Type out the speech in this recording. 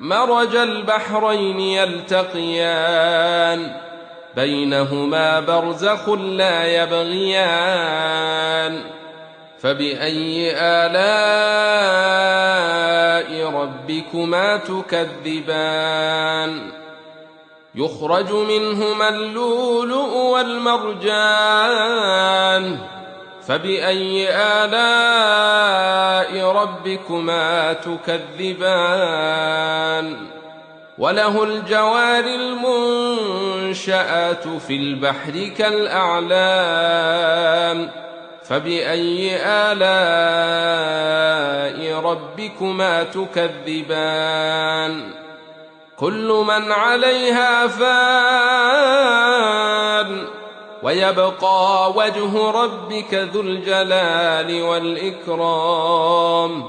مرج البحرين يلتقيان بينهما برزخ لا يبغيان فبأي آلاء ربكما تكذبان يخرج منهما اللؤلؤ والمرجان فبأي آلاء ربكما تكذبان وله الجوار المنشآت في البحر كالأعلام فبأي آلاء ربكما تكذبان كل من عليها فان ويبقى وجه ربك ذو الجلال والإكرام